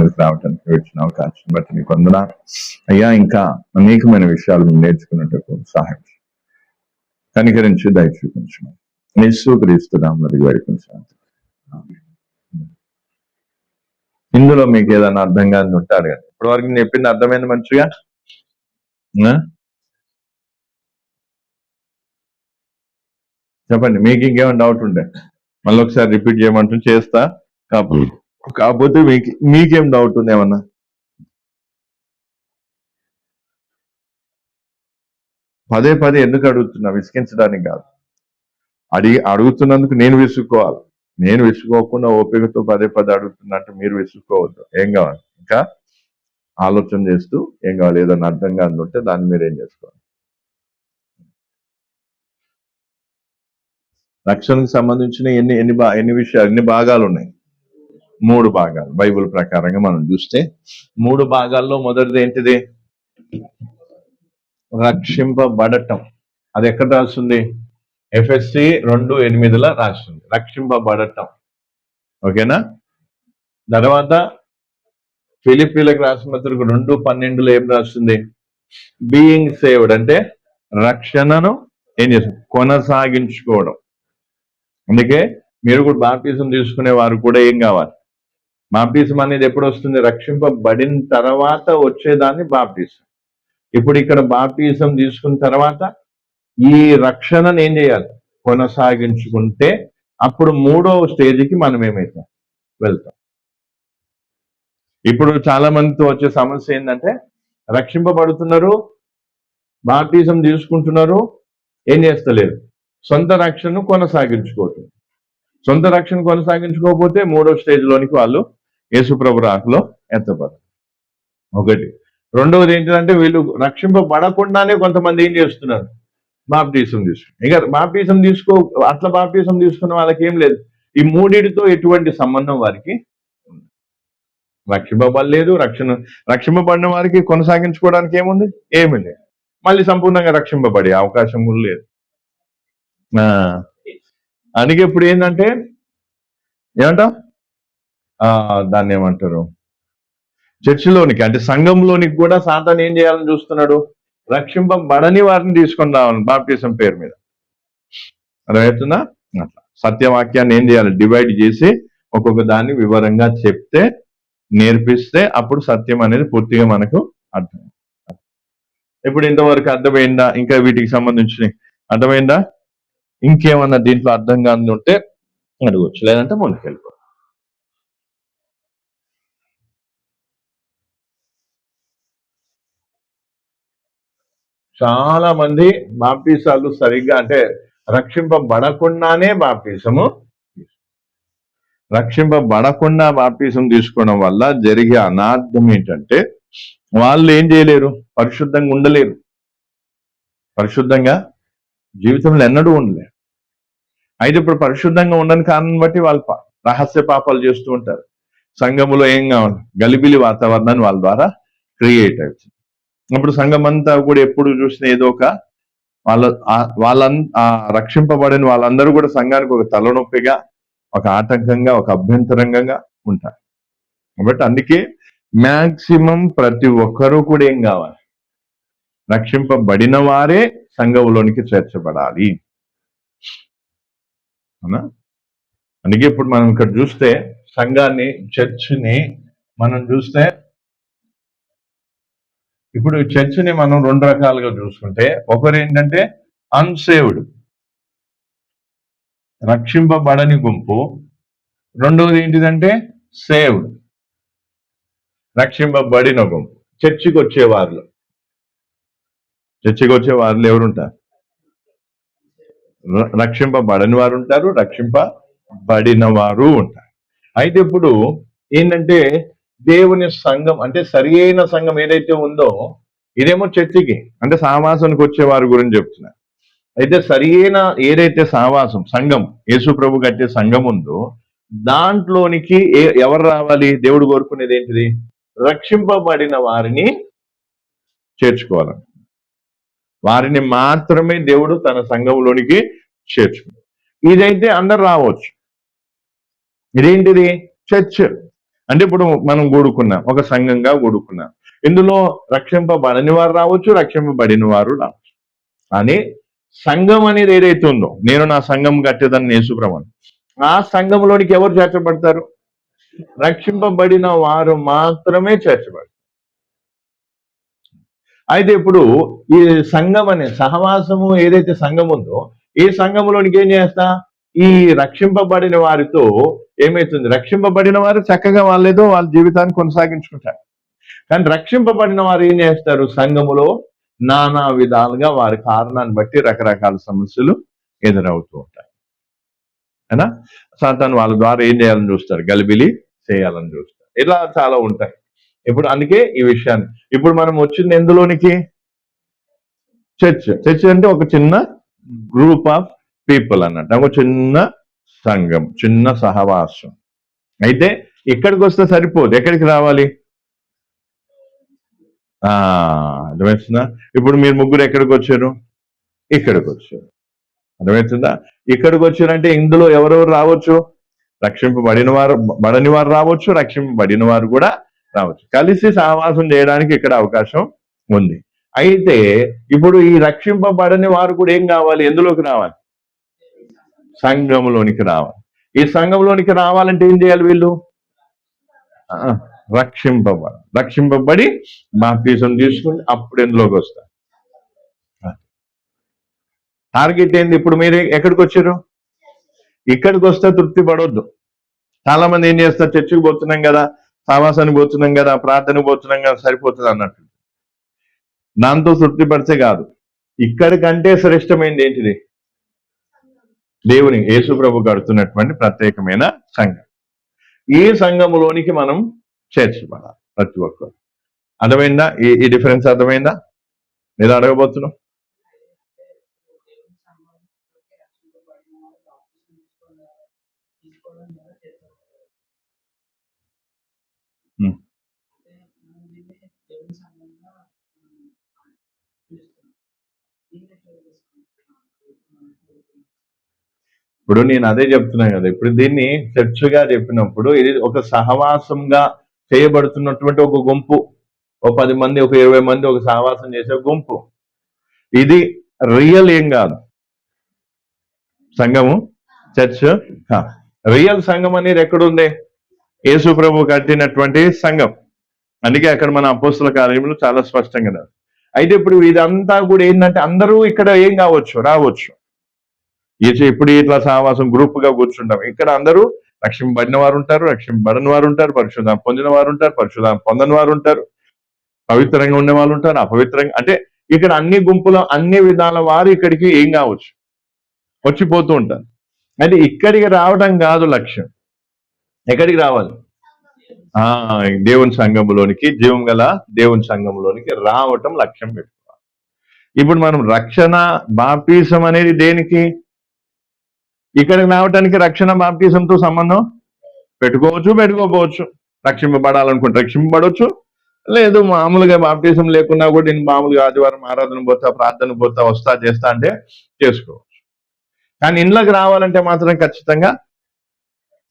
ముందుకు రావడానికి వచ్చిన అవకాశం బట్టి నీకు వందనాలు అయ్యా. ఇంకా అనేకమైన విషయాలు మేము నేర్చుకున్నట్టుకు సహాయం కనికరించి దయ చూపించమని యేసుక్రీస్తున్నాం మరి వేడుకుంటున్నాం. ఇందులో మీకు ఏదైనా అర్థం కాని ఉంటారు కదా, ఇప్పటి వరకు నేను చెప్పింది అర్థమైంది మంచిగా? చెప్పండి, మీకు ఇంకేమైనా డౌట్ ఉంటే మళ్ళీ ఒకసారి రిపీట్ చేయమంటూ చేస్తా. కాకపోతే మీకేం డౌట్ ఉంది ఏమన్నా? పదే పదే ఎందుకు అడుగుతున్నా? విసిగించడానికి కాదు, అడుగుతున్నందుకు నేను విసుక్కోవాలి. నేను విసుక్కోకుండా ఓపికతో పదే పదే అడుగుతున్నట్టు మీరు విసుక్కోవద్దు. ఏం కావాలి? ఇంకా ఆలోచన చేస్తూ ఏం కావాలి, ఏదైనా అర్థం కాని ఉంటే దాన్ని మీరు ఏం చేసుకోవాలి. రక్షణకు సంబంధించిన ఎన్ని విషయాలు, ఎన్ని భాగాలు ఉన్నాయి? 3 భాగాలు. బైబిల్ ప్రకారంగా మనం చూస్తే 3 భాగాల్లో మొదటిది ఏంటిది? రక్షింపబడటం. అది ఎక్కడ రాస్తుంది? ఎఫ్ఎస్సి 2:8 రాస్తుంది, రక్షింపబడటం. ఓకేనా? తర్వాత ఫిలిప్పీలకు రాసిన పత్రిక 2:12 ఏం రాస్తుంది? బీయింగ్ సేవ్డ్, అంటే రక్షణను ఏం చేస్తుంది? కొనసాగించుకోవడం. అందుకే మీరు కూడా బాప్టిజం తీసుకునే వారు కూడా ఏం కావాలి? బాప్టిజం అనేది ఎప్పుడు వస్తుంది? రక్షింపబడిన తర్వాత వచ్చేదాన్ని బాప్టిజం. ఇప్పుడు ఇక్కడ బాప్టిజం తీసుకున్న తర్వాత ఈ రక్షణను ఏం చేయాలి? కొనసాగించుకుంటే అప్పుడు 3వ స్టేజ్కి మనం ఏమైతాం? వెళ్తాం. ఇప్పుడు చాలా మందితో వచ్చే సమస్య ఏంటంటే, రక్షింపబడుతున్నారు, బాప్టిజం తీసుకుంటున్నారు, ఏం చేస్తలేరు? సొంత రక్షణను కొనసాగించుకోవట్లేదు. సొంత రక్షణ కొనసాగించుకోకపోతే 3వ స్టేజ్లోనికి వాళ్ళు యేసుప్రభు రాకలో ఎత్తపడరు. ఒకటి. రెండవది ఏంటంటే, వీళ్ళు రక్షింపబడకుండానే కొంతమంది ఏం చేస్తున్నారు? బాప్టిజం తీసుకున్నారు. ఇక బాప్టిజం అట్లా బాప్టిజం తీసుకున్న వాళ్ళకి ఏం లేదు. ఈ మూడిటితో ఎటువంటి సంబంధం వారికి రక్షింపబడలేదు. రక్షింపబడిన వారికి కొనసాగించుకోవడానికి ఏముంది? ఏమీ లేదు. మళ్ళీ సంపూర్ణంగా రక్షింపబడే అవకాశం కూడా లేదు. అందుకే ఇప్పుడు ఏంటంటే ఏమంటాం, దాన్ని ఏమంటారు, చర్చిలోనికి అంటే సంఘంలోనికి కూడా సాతాను ఏం చేయాలని చూస్తున్నాడు? రక్షింపబడని వారిని తీసుకొని రావాలి బాప్టిజం పేరు మీద. అర్థమవుతుందా? అట్లా సత్యవాక్యాన్ని ఏం చేయాలి? డివైడ్ చేసి ఒక్కొక్క దాన్ని వివరంగా చెప్తే, నేర్పిస్తే అప్పుడు సత్యం అనేది పూర్తిగా మనకు అర్థమైంది. ఇప్పుడు ఇంతవరకు అర్థమైందా? ఇంకా వీటికి సంబంధించి అర్థమైందా? ఇంకేమన్నా దీంట్లో అర్థం కాని ఉంటే అడగవచ్చు, లేదంటే ముందుకెళ్ళిపో. చాలా మంది బాప్టిసాలు సరిగ్గా అంటే రక్షింపబడకుండానే రక్షింపబడకుండా బాప్టిజం తీసుకోవడం వల్ల జరిగే అనార్థం ఏంటంటే, వాళ్ళు ఏం చేయలేరు? పరిశుద్ధంగా ఉండలేరు. పరిశుద్ధంగా జీవితంలో ఎన్నడూ ఉండలేరు. అయితే ఇప్పుడు పరిశుద్ధంగా ఉండని కారణం బట్టి వాళ్ళు రహస్య పాపాలు చేస్తూ ఉంటారు. సంఘములో ఏం కావాలి? గలిబిలి వాతావరణాన్ని వాళ్ళ ద్వారా క్రియేట్ అవుతుంది. అప్పుడు సంఘం అంతా కూడా ఎప్పుడు చూసినా ఏదో ఒక రక్షింపబడిన వాళ్ళందరూ కూడా సంఘానికి ఒక తలనొప్పిగా, ఒక ఆటంకంగా, ఒక అభ్యంతరంగా ఉంటారు. కాబట్టి అందుకే మ్యాక్సిమం ప్రతి ఒక్కరూ కూడా ఏం కావాలి? రక్షింపబడిన వారే సంఘంలోనికి చేర్చబడాలి. అవునా? అందుకే ఇప్పుడు మనం ఇక్కడ చూస్తే సంఘాన్ని, చర్చిని మనం చూస్తే, ఇప్పుడు చర్చిని మనం 2 రకాలుగా చూసుకుంటే, ఒకరు ఏంటంటే అన్సేవ్డ్, రక్షింపబడని గుంపు. రెండవది ఏంటిదంటే సేవ్డ్, రక్షింపబడిన గుంపు. చర్చికి వచ్చే వారిలో ఎవరుంటారు? రక్షింపబడని వారు ఉంటారు, రక్షింపబడిన వారు ఉంటారు. అయితే ఇప్పుడు ఏంటంటే, దేవుని సంఘం అంటే సరి అయిన సంఘం ఏదైతే ఉందో, ఇదేమో చర్చికి అంటే సహవాసానికి వచ్చే వారి గురించి చెప్తున్నారు. అయితే సరి అయిన ఏదైతే సహవాసం, సంఘం, యేసు ప్రభు కట్టే సంఘం ఉందో, దాంట్లోనికి ఎవరు రావాలి? దేవుడు కోరుకునేది ఏంటిది? రక్షింపబడిన వారిని చేర్చుకోవాలి. వారిని మాత్రమే దేవుడు తన సంఘంలోనికి చేర్చుకుంటాడు. ఇదైతే అందరు రావచ్చు. ఇదేంటిది? చర్చ్. అంటే ఇప్పుడు మనం కూడుకున్నాం, ఒక సంఘంగా కూడుకున్నాం. ఇందులో రక్షింపబడని వారు రావచ్చు, రక్షింపబడిన వారు రావచ్చు. కానీ సంఘం అనేది ఏదైతే ఉందో, నేను నా సంఘం కట్టేదని యేసుప్రభు, ఆ సంఘంలోనికి ఎవరు చేర్చబడతారు? రక్షింపబడిన వారు మాత్రమే చేర్చబడతారు. అయితే ఇప్పుడు ఈ సంఘం అనే సహవాసము ఏదైతే సంఘం ఉందో, ఈ సంఘంలోనికి ఏం చేస్తా, ఈ రక్షింపబడిన వారితో ఏమైతుంది? రక్షింపబడిన వారు చక్కగా వాళ్ళేదో వాళ్ళ జీవితాన్ని కొనసాగించుకుంటారు. కానీ రక్షింపబడిన వారు ఏం చేస్తారు? సంఘములో నానా విధాలుగా వారి కారణాన్ని బట్టి రకరకాల సమస్యలు ఎదురవుతూ ఉంటాయి. అయినా సాతాను వాళ్ళ ద్వారా ఏం చేయాలని చూస్తారు? గలిబిలి చేయాలని చూస్తారు. ఇలా చాలా ఉంటాయి. ఇప్పుడు అందుకే ఈ విషయాన్ని ఇప్పుడు మనం వచ్చింది ఎందులోనికి? చర్చ్. చర్చ్ అంటే ఒక చిన్న గ్రూప్ ఆఫ్ పీపుల్ అన్నట్టు, ఒక చిన్న సంఘం, చిన్న సహవాసం. అయితే ఇక్కడికి వస్తే సరిపోదు, ఎక్కడికి రావాలి? అర్థమవుతుందా? ఇప్పుడు మీరు ముగ్గురు ఎక్కడికి వచ్చారు? ఇక్కడికి వచ్చారు. అర్థమవుతుందా? ఇక్కడికి వచ్చారంటే ఇందులో ఎవరెవరు రావచ్చు? రక్షింపబడిన వారు, బడని వారు రావచ్చు, రక్షింపబడిన వారు కూడా రావచ్చు. కలిసి సహవాసం చేయడానికి ఇక్కడ అవకాశం ఉంది. అయితే ఇప్పుడు ఈ రక్షింపబడని వారు కూడా ఏం కావాలి? ఎందులోకి రావాలి? సంఘంలోనికి రావాలి. ఈ సంఘంలోనికి రావాలంటే ఏం చేయాలి? వీళ్ళు రక్షింపబడి బాప్తిజం తీసుకుని అప్పుడు ఎందులోకి వస్తారు. టార్గెట్ ఏంది? ఇప్పుడు మీరు ఎక్కడికి వచ్చారు? ఇక్కడికి వస్తే తృప్తి పడవద్దు. చాలా మంది ఏం చేస్తారు? చర్చికి పోతున్నాం కదా, సహవాసానికి పోతున్నాం కదా, ప్రార్థనకు పోతున్నాం కదా, సరిపోతుంది అన్నట్టు. దాంతో తృప్తి పడితే కాదు. ఇక్కడికంటే శ్రేష్టమైనది ఏంటిది? దేవుని యేసు ప్రభు కడుతున్నటువంటి ప్రత్యేకమైన సంఘం. ఈ సంఘములోనికి మనం చేర్చబడాలి ప్రతి ఒక్కరు. అర్థమైందా? ఈ డిఫరెన్స్ అర్థమైందా? లేదా అడగబోతున్నాం? ఇప్పుడు నేను అదే చెప్తున్నాను కదా, ఇప్పుడు దీన్ని చర్చగా చెప్పినప్పుడు ఇది ఒక సహవాసంగా చేయబడుతున్నటువంటి ఒక గుంపు, ఒక 10 మంది, ఒక 20 మంది ఒక సహవాసం చేసే గుంపు. ఇది రియల్ ఏం కాదు సంఘము, చర్చ్. రియల్ సంఘం అనేది ఎక్కడుంది? యేసు ప్రభు కట్టినటువంటి సంఘం. అందుకే అక్కడ మన అపోస్తుల కార్యములు చాలా స్పష్టంగా. అయితే ఇప్పుడు ఇదంతా కూడా ఏంటంటే అందరూ ఇక్కడ ఏం కావచ్చు? రావచ్చు. ఇప్పుడు ఇట్లా సహవాసం గ్రూప్ గా కూర్చుంటాం. ఇక్కడ అందరూ రక్షింపబడిన వారు ఉంటారు, రక్షింపబడిన వారు ఉంటారు, పరిశుద్ధం పొందిన వారు ఉంటారు, పరిశుద్ధం పొందని వారు ఉంటారు, పవిత్రంగా ఉండే వాళ్ళు ఉంటారు, అపవిత్రంగా. అంటే ఇక్కడ అన్ని గుంపులో అన్ని విధాల వారు ఇక్కడికి ఏం కావచ్చు? వచ్చిపోతూ ఉంటారు. అయితే ఇక్కడికి రావడం కాదు లక్ష్యం. ఎక్కడికి రావాలి? దేవుని సంఘంలోనికి, జీవం గల దేవుని సంఘంలోనికి రావటం లక్ష్యం పెట్టుకోవాలి. ఇప్పుడు మనం రక్షణ బాప్తిసం అనేది దేనికి? ఇక్కడికి రావటానికి రక్షణ బాప్తిసంతో సంబంధం పెట్టుకోవచ్చు, పెట్టుకోకపోవచ్చు. రక్షింపబడాలనుకుంటే రక్షింపబడవచ్చు, లేదు మామూలుగా బాప్తిసం లేకున్నా కూడా నేను మామూలుగా ఆదివారం ఆరాధన పోతా, ప్రార్థన పోతా, వస్తా, చేస్తా అంటే చేసుకోవచ్చు. కానీ ఇంట్లోకి రావాలంటే మాత్రం ఖచ్చితంగా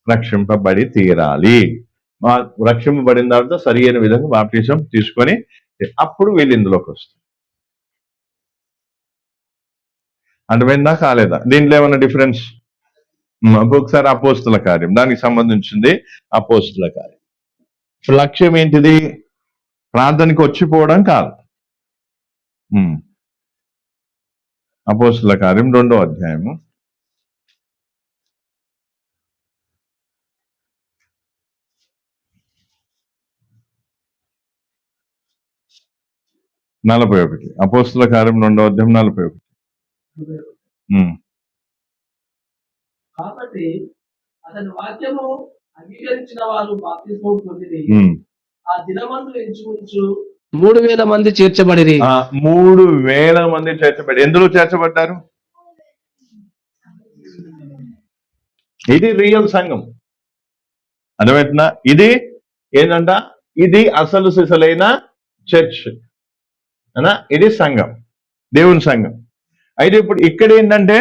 రక్షింపబడి తీరాలి. రక్షింపబడిన తర్వాత సరి అయిన విధంగా బాప్తిసం తీసుకొని అప్పుడు వీళ్ళు ఇందులోకి వస్తారు. అర్థమైందా? కాలేదా? దీంట్లో ఏమన్నా డిఫరెన్స్? ఒకసారి అపోస్తుల కార్యం, దానికి సంబంధించింది అపోస్తుల కార్యం. లక్ష్యం ఏంటిది? ప్రార్థనకి వచ్చిపోవడం కాదు. అపోస్తుల కార్యం 2వ అధ్యాయము 41. అపోస్తుల కార్యం 2వ అధ్యాయం 41. కాబట్టి అతని వాక్యము అంగీకరించిన వారు బాప్తిస్మం పొందిరి. ఆ దినమందు ఇంచుమించు 3000 మంది చేర్చబడిరి. 3000 మంది చేర్చబడి. ఎందులో చేర్చబడ్డారు? ఇది రియల్ సంఘం. అర్థమవుతుందా? ఇది ఏంటంట? ఇది అసలు సిసలైన చర్చ్ అనా, ఇది సంఘం, దేవుని సంఘం. అయితే ఇప్పుడు ఇక్కడ ఏంటంటే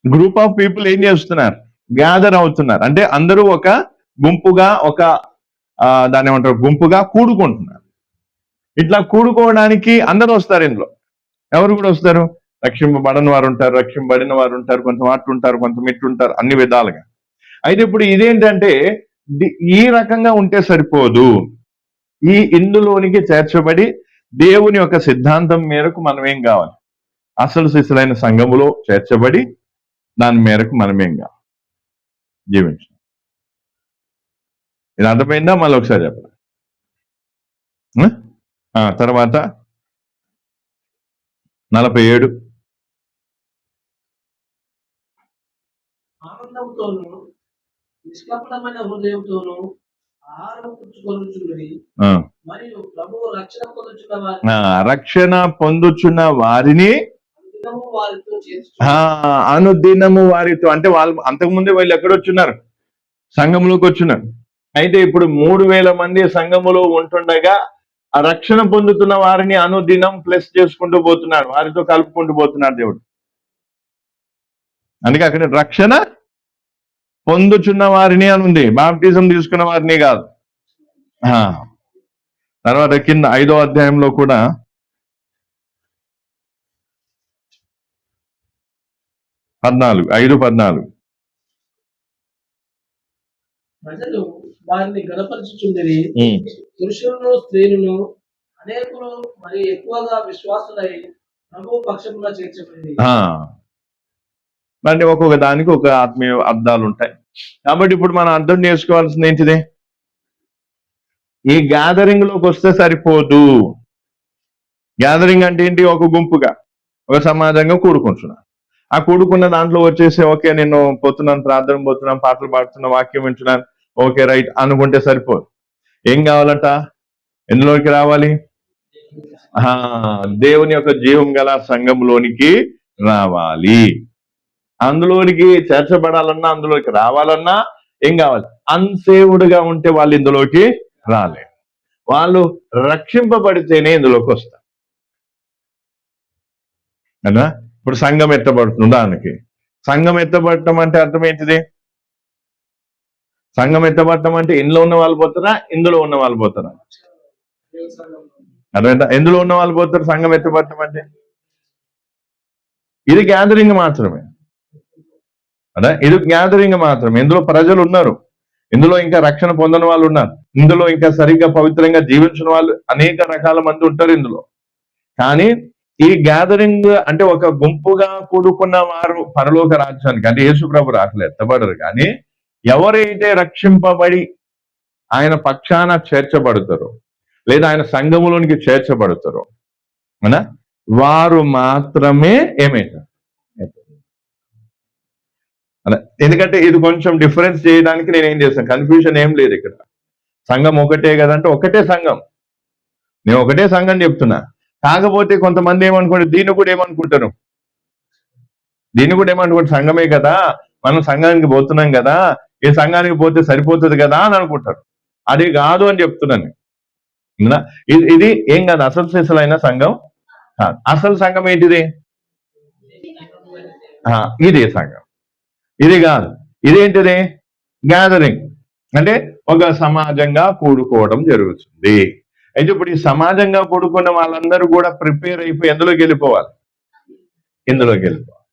గ్రూప్ ఆఫ్ పీపుల్ ఏం చేస్తున్నారు? గ్యాదర్ అవుతున్నారు. అంటే అందరూ ఒక గుంపుగా, ఒక దాన్ని ఏమంటారు, గుంపుగా కూడుకుంటున్నారు. ఇట్లా కూడుకోవడానికి అందరూ వస్తారు ఇందులో. ఎవరు కూడా వస్తారు? రక్షింపబడని వారు ఉంటారు, రక్షింపబడిన వారు ఉంటారు, కొంత అట్టు ఉంటారు, కొంత ఇట్టు ఉంటారు, అన్ని విధాలుగా. అయితే ఇప్పుడు ఇదేంటంటే ఈ రకంగా ఉంటే సరిపోదు. ఇందులోనికి చేర్చబడి దేవుని యొక్క సిద్ధాంతం మేరకు మనం ఏం కావాలి? అసలు శిశులైన సంఘములో చేర్చబడి దాని మేరకు మనం ఏం కావాలి? జీవించాలి. ఇది అర్థమైందా? మళ్ళీ ఒకసారి చెప్పండి. తర్వాత 47. ఆనందంతోను నిష్కపటమైన హృదయంతోను ఆహారం పుచ్చుకొనుచుండిరి, మరియు ప్రభువు రక్షణ పొందుచున్న వారిని రక్షణ పొందుచున్న వారిని అనుదినము వారితో అనుదినము వారితో, అంటే వాళ్ళు అంతకుముందే వీళ్ళు ఎక్కడొచ్చున్నారు? సంఘంలోకి వచ్చున్నారు. అయితే ఇప్పుడు 3000 మంది సంఘములో ఉంటుండగా ఆ రక్షణ పొందుతున్న వారిని అనుదినం ప్లస్ చేసుకుంటూ పోతున్నాడు, వారితో కలుపుకుంటూ పోతున్నాడు దేవుడు. అందుకే అక్కడ రక్షణ పొందుచున్న వారిని అని ఉంది, బాప్టిజం తీసుకున్న వారిని కాదు. తర్వాత కింద 5వ అధ్యాయంలో కూడా ఐదు 14 ప్రజలు వారిని గణపరచుచుండిరి, పురుషులను స్త్రీలను అనేకులు మరి ఎక్కువగా విశ్వాసులై ప్రభు పక్షమున చేర్చబడింది. అంటే ఒక్కొక్క దానికి ఒక ఆత్మీయ అర్థాలు ఉంటాయి. కాబట్టి ఇప్పుడు మనం అర్థం చేసుకోవాల్సింది ఏంటిది? ఈ గ్యాదరింగ్ లోకి వస్తే సరిపోదు. గ్యాదరింగ్ అంటే ఏంటి? ఒక గుంపుగా, ఒక సమాజంగా కూడుకుంటున్నా. ఆ కూడుకున్న దాంట్లో వచ్చేసి ఓకే నేను పోతున్నాను, ప్రార్థన పోతున్నాను, పాటలు పాడుతున్నా, వాక్యం వింటున్నాను, ఓకే రైట్ అనుకుంటే సరిపోదు. ఏం కావాలంట? ఎందులోకి రావాలి? దేవుని యొక్క జీవం గల సంఘంలోనికి రావాలి. అందులోనికి చేర్చబడాలన్నా, అందులోకి రావాలన్నా ఏం కావాలి? అన్సేవుడుగా ఉంటే వాళ్ళు ఇందులోకి రాలే. వాళ్ళు రక్షింపబడితేనే ఇందులోకి వస్తారు కదా. ఇప్పుడు సంఘం ఎత్తబడుతుంది. దానికి సంఘం ఎత్తబడటం అంటే అర్థం ఏంటిది? సంఘం ఎత్తబడటం అంటే ఇందులో ఉన్న వాళ్ళు పోతారా, ఇందులో ఉన్న వాళ్ళు పోతారా? అర్థమైందా? ఎందులో ఉన్న వాళ్ళు పోతారు సంఘం ఎత్తబడటం అంటే. ఇది గ్యాదరింగ్ మాత్రమే అదా, ఇది గ్యాదరింగ్ మాత్రమే. ఇందులో ప్రజలు ఉన్నారు, ఇందులో ఇంకా రక్షణ పొందని వాళ్ళు ఉన్నారు, ఇందులో ఇంకా సరిగ్గా పవిత్రంగా జీవించిన వాళ్ళు అనేక రకాల మంది ఉంటారు ఇందులో. కానీ ఈ గ్యాదరింగ్ అంటే ఒక గుంపుగా కూడుకున్న వారు పరలోక రాజ్యానికి, అంటే యేసు ప్రభు రాకలు ఎత్తబడరు. కానీ ఎవరైతే రక్షింపబడి ఆయన పక్షాన చేర్చబడతారో, లేదా ఆయన సంఘములోనికి చేర్చబడతారో వారు మాత్రమే ఏమైతారు. ఎందుకంటే ఇది కొంచెం డిఫరెన్స్ చేయడానికి నేను ఏం చేస్తాను, కన్ఫ్యూజన్ ఏం లేదు ఇక్కడ. సంఘం ఒకటే కదంటే ఒకటే సంఘం, నేను ఒకటే సంఘం చెప్తున్నా. కాకపోతే కొంతమంది ఏమనుకోండి, దీన్ని కూడా ఏమనుకుంటారు, సంఘమే కదా, మనం సంఘానికి పోతున్నాం కదా, ఈ సంఘానికి పోతే సరిపోతుంది కదా అని అనుకుంటారు. అది కాదు అని చెప్తున్నాను. ఇది ఏం కాదు, అసలు సిసలైన సంఘం కాదు. అసలు సంఘం ఏంటిది? ఇదే సంఘం, ఇది కాదు. ఇదేంటిది? గ్యాదరింగ్ అంటే ఒక సమాజంగా కూడుకోవడం జరుగుతుంది. అయితే ఇప్పుడు ఈ సమాజంగా కూడుకున్న వాళ్ళందరూ కూడా ప్రిపేర్ అయిపోయి ఎందులోకి వెళ్ళిపోవాలి? ఇందులోకి వెళ్ళిపోవాలి.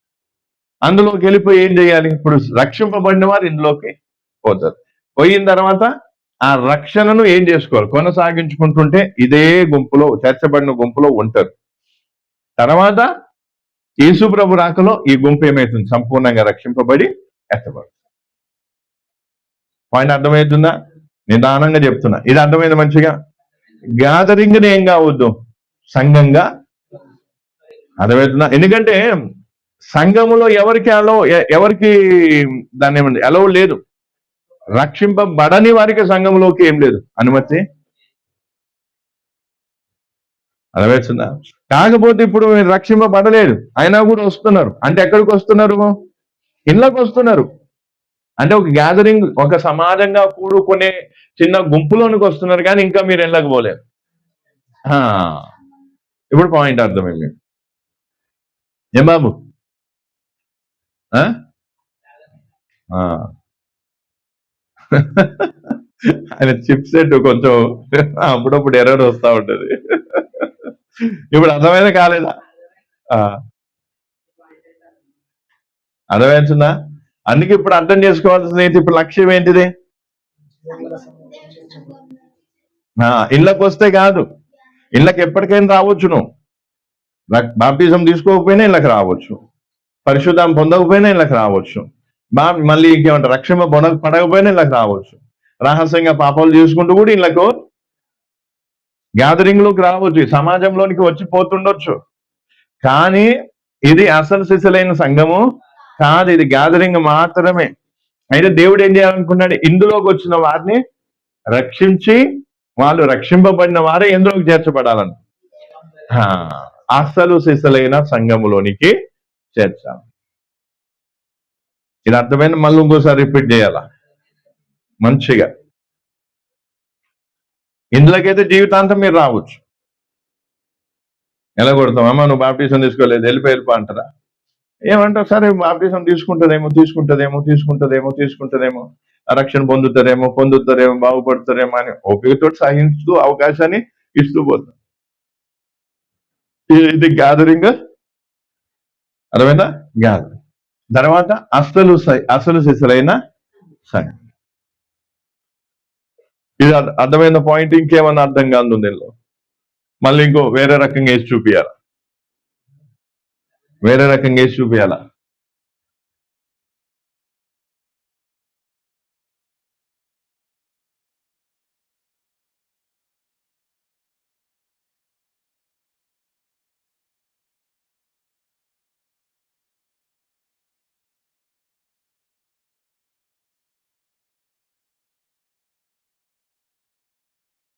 అందులోకి వెళ్ళిపోయి ఏం చేయాలి? ఇప్పుడు రక్షింపబడిన వారు ఇందులోకి పోతారు. పోయిన తర్వాత ఆ రక్షణను ఏం చేసుకోవాలి? కొనసాగించుకుంటుంటే ఇదే గుంపులో, చేర్చబడిన గుంపులో ఉంటారు. తర్వాత యేసు ప్రభు రాకలో ఈ గుంపు ఏమవుతుంది? సంపూర్ణంగా రక్షింపబడి ఎత్తబడుతుంది. పాయింట్ అర్థమవుతుందా? నిదానంగా చెప్తున్నా. ఇది అర్థమైంది మంచిగా. గ్యాదరింగ్ ఏం కావద్దు, సంఘంగా. అర్థమవుతుందా? ఎందుకంటే సంఘములో ఎవరికి దాన్ని ఏమంది అలౌ లేదు. రక్షింపబడని వారికి సంఘంలోకి ఏం లేదు అనుమతి. అర్థమవుతుందా? కాకపోతే ఇప్పుడు మీరు రక్షింపబడలేదు, అయినా కూడా వస్తున్నారు. అంటే ఎక్కడికి వస్తున్నారు? ఇళ్ళకి వస్తున్నారు. అంటే ఒక గ్యాదరింగ్, ఒక సమాజంగా కూడుకునే చిన్న గుంపులోనికి వస్తున్నారు, కానీ ఇంకా మీరు ఇళ్ళకి పోలేరు. ఇప్పుడు పాయింట్ అర్థమైంది. ఏం బాబు? ఆయన చిప్ సెట్ కొంచెం అప్పుడప్పుడు ఎర్రర్ వస్తూ ఉంటది. ఇప్పుడు అర్థమైనా కాలేదా? ఆ, అర్థమవుతుందా? అందుకే ఇప్పుడు అర్థం చేసుకోవాల్సింది ఏంటి? ఇప్పుడు లక్ష్యం ఏంటిది? ఇళ్ళకి వస్తే కాదు, ఇళ్ళకి ఎప్పటికైనా రావచ్చు. నువ్వు బాప్టిజం తీసుకోకపోయినా ఇళ్ళకి రావచ్చు, పరిశుద్ధం పొందకపోయినా ఇళ్ళకి రావచ్చు, మళ్ళీ ఇంకేమంటారు, రక్షణ పడకపోయినా ఇళ్ళకి రావచ్చు, రహస్యంగా పాపాలు చేసుకుంటూ కూడా ఇళ్ళకు గ్యాదరింగ్ లోకి రావచ్చు, సమాజంలోనికి వచ్చి పోతుండొచ్చు. కానీ ఇది అసలు సిసలైన సంఘము కాదు, ఇది గ్యాదరింగ్ మాత్రమే. అయితే దేవుడు ఏం చేయాలనుకున్నాడు? ఇందులోకి వచ్చిన వారిని రక్షించి వాళ్ళు రక్షింపబడిన వారే ఎందులోకి చేర్చబడాలని అసలు సిసలైన సంఘములోనికి చేర్చాలి. ఇది అర్థమైన మళ్ళీ ఇంకోసారి రిపీట్ చేయాలా మంచిగా. ఇందులోకైతే జీవితాంతం మీరు రావచ్చు. ఎలా కొడతామమ్మా నువ్వు బాప్టిజం తీసుకోలేదు వెళ్ళిపో అంటారా? ఏమంటారు? సరే బాప్టిజం తీసుకుంటుందేమో రక్షణ పొందుతారేమో బాగుపడతారేమో అని ఓపికతో సహిస్తూ అవకాశాన్ని ఇస్తూ పోతాం. ఇది గ్యాదరింగ్, అర్థమైందా? గ్యాదరింగ్ తర్వాత అసలు సిసలైన సంఘం. ఇది అర్థమైన పాయింట్. ఇంకేమన్నా అర్థం కాదు దీనిలో? మళ్ళీ ఇంకో వేరే రకంగా వేసి చూపియాలా?